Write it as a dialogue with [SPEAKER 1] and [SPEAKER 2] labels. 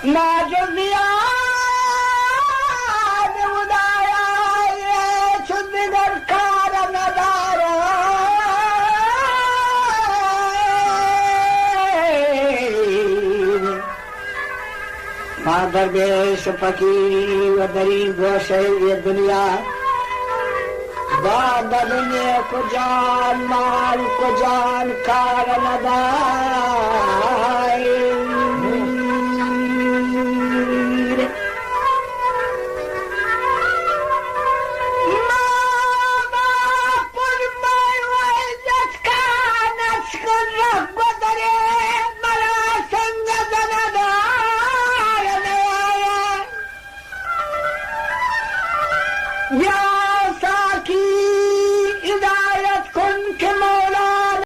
[SPEAKER 1] ना जो दिया उदाया शुद्ध कार नदारा माधर देश पकी वदरी गोश ये दुनिया बादल ने को जान माल को जान कार नदारा